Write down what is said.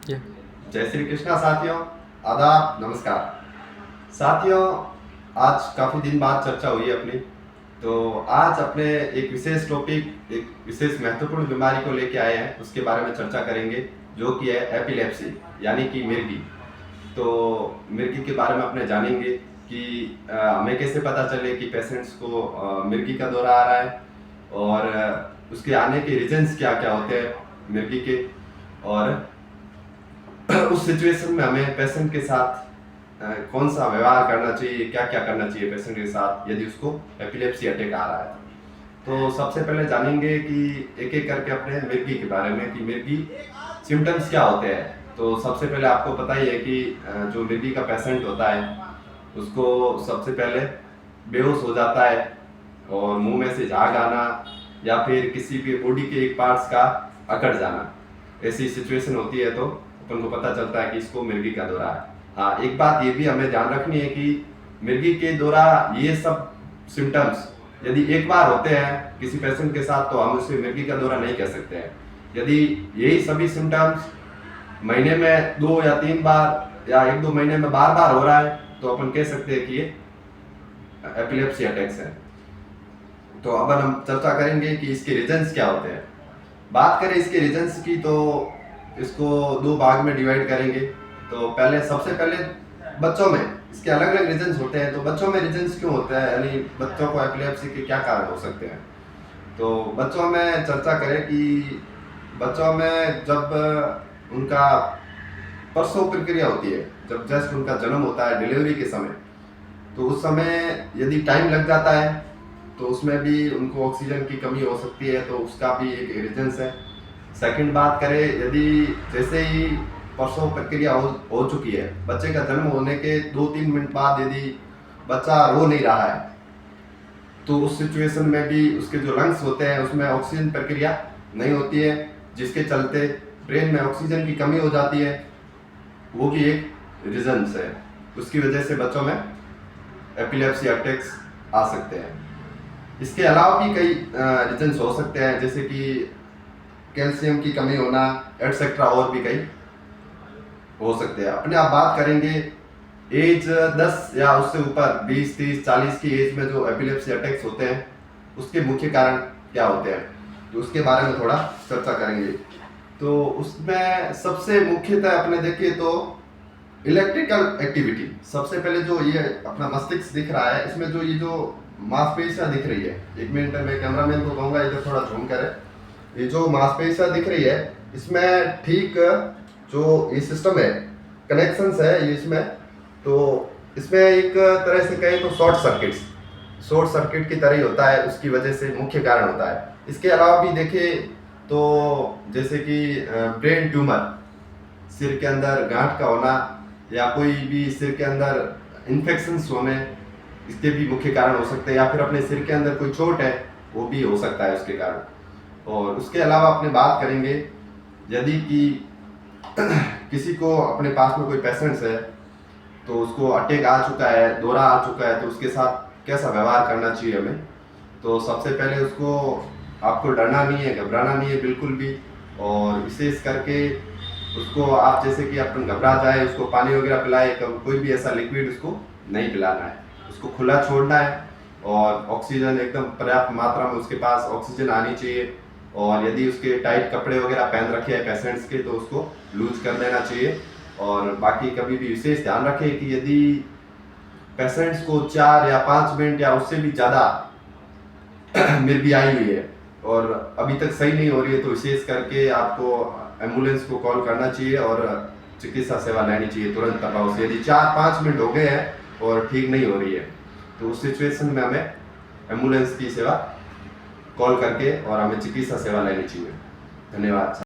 Yeah. जय श्री कृष्णा साथियों, आदाब, नमस्कार साथियों। आज काफ़ी दिन बाद चर्चा हुई है अपनी। तो आज अपने एक विशेष टॉपिक, एक विशेष महत्वपूर्ण बीमारी को लेके आए हैं, उसके बारे में चर्चा करेंगे, जो कि है एपिलेप्सी यानी कि मिर्गी। तो मिर्गी के बारे में अपने जानेंगे कि हमें कैसे पता चले कि पेशेंट्स को मिर्गी का दौरा आ रहा है, और उसके आने के रीजंस क्या क्या होते हैं मिर्गी के, और उस सिचुएशन में हमें पेशेंट के साथ कौन सा व्यवहार करना चाहिए, क्या क्या करना चाहिए पेशेंट के साथ यदि उसको एपिलेप्सी अटैक आ रहा है। तो सबसे पहले जानेंगे कि एक एक करके अपने मिर्गी के बारे में कि मिर्गी सिम्टम्स क्या होते हैं। तो सबसे पहले आपको पता ही है कि जो मिर्गी का पेशेंट होता है उसको सबसे पहले बेहोश हो जाता है, और मुंह में से झाग आना, या फिर किसी भी बॉडी के एक पार्ट्स का अकड़ जाना, ऐसी सिचुएशन होती है। तो अपन को पता चलता है कि इसको मिर्गी का दौरा है। हाँ, एक बात ये भी हमें ध्यान रखनी है कि मिर्गी के दौरा, ये सब सिम्टम्स यदि एक बार होते हैं किसी पेशेंट के साथ, तो हम उसे मिर्गी का दौरा नहीं कह सकते हैं। यदि यही सभी सिम्टम्स महीने में 2 या 3 बार या 1-2 महीने में बार बार हो रहा है, तो अपन कह सकते हैं कि ये एपिलेप्सी अटैक्स है। तो अब हम चर्चा करेंगे कि इसके रीजंस क्या होते हैं। बात करें इसके रीजंस की, तो इसको 2 भाग में डिवाइड करेंगे। तो पहले, सबसे पहले बच्चों में इसके अलग अलग रीजंस होते हैं। तो बच्चों में रीजंस क्यों होता है, यानी बच्चों को एपिलेप्सी के क्या कारण हो सकते हैं। तो बच्चों में चर्चा करें कि बच्चों में जब उनका प्रसव प्रक्रिया होती है, जब जस्ट उनका जन्म होता है, डिलीवरी के समय, तो उस समय यदि टाइम लग जाता है तो उसमें भी उनको ऑक्सीजन की कमी हो सकती है, तो उसका भी एक रीजंस है। सेकंड बात करें, यदि जैसे ही प्रसव प्रक्रिया हो चुकी है, बच्चे का जन्म होने के 2-3 मिनट बाद यदि बच्चा रो नहीं रहा है, तो उस सिचुएशन में भी उसके जो लंग्स होते हैं उसमें ऑक्सीजन प्रक्रिया नहीं होती है, जिसके चलते ब्रेन में ऑक्सीजन की कमी हो जाती है। वो भी एक रीजंस है, उसकी वजह से बच्चों में एपिलेप्सी अटैक्स आ सकते हैं। इसके अलावा भी कई रीजंस हो सकते हैं, जैसे कि कैल्शियम की कमी होना, एटसेट्रा, और भी कई हो सकते हैं। अपने आप बात करेंगे एज 10 या उससे ऊपर, 20, 30, 40 की एज में जो एपिलेप्सी अटैक्स होते हैं, उसके मुख्य कारण क्या होते हैं, तो उसके बारे में थोड़ा चर्चा करेंगे। तो उसमें सबसे मुख्यतः अपने देखिए तो इलेक्ट्रिकल एक्टिविटी। सबसे पहले जो ये अपना मस्तिष्क दिख रहा है, इसमें जो ये जो मांसपेशियां दिख रही है, 1 मिनट मैं कैमरामैन को कहूँगा इधर थोड़ा जूम करे। ये जो मांसपेशियां दिख रही है, इसमें ठीक जो ये सिस्टम है, कनेक्शंस है ये इसमें, तो इसमें एक तरह से कहें तो शॉर्ट सर्किट की तरह ही होता है, उसकी वजह से मुख्य कारण होता है। इसके अलावा भी देखिए तो जैसे कि ब्रेन ट्यूमर, सिर के अंदर गांठ का होना, या कोई भी सिर के अंदर इन्फेक्शंस होने, इसके भी मुख्य कारण हो सकते हैं। या फिर अपने सिर के अंदर कोई चोट है, वो भी हो सकता है उसके कारण। और उसके अलावा अपने बात करेंगे, यदि कि किसी को अपने पास में कोई पेशेंट्स है, तो उसको अटैक आ चुका है, दौरा आ चुका है, तो उसके साथ कैसा व्यवहार करना चाहिए हमें। तो सबसे पहले उसको, आपको डरना नहीं है, घबराना नहीं है बिल्कुल भी। और विशेष करके उसको आप, जैसे कि अपन घबरा जाए, उसको पानी वगैरह पिलाए, कोई भी ऐसा लिक्विड उसको नहीं पिलाना है, उसको खुला छोड़ना है। और ऑक्सीजन एकदम पर्याप्त मात्रा में उसके पास ऑक्सीजन आनी चाहिए। और यदि उसके टाइट कपड़े वगैरह पहन रखे हैं पेशेंट्स के, तो उसको लूज कर देना चाहिए। और बाकी कभी भी विशेष ध्यान रखें कि यदि पेशेंट्स को 4 या 5 मिनट या उससे भी ज़्यादा मिर्गी आई हुई है और अभी तक सही नहीं हो रही है, तो विशेष करके आपको एम्बुलेंस को कॉल करना चाहिए और चिकित्सा सेवा लेनी चाहिए तुरंत प्रभाव से। यदि 4-5 मिनट हो गए हैं और ठीक नहीं हो रही है, तो उस सिचुएशन में हमें एम्बुलेंस की सेवा कॉल करके और हमें चिकित्सा सेवा लेनी चाहिए। धन्यवाद।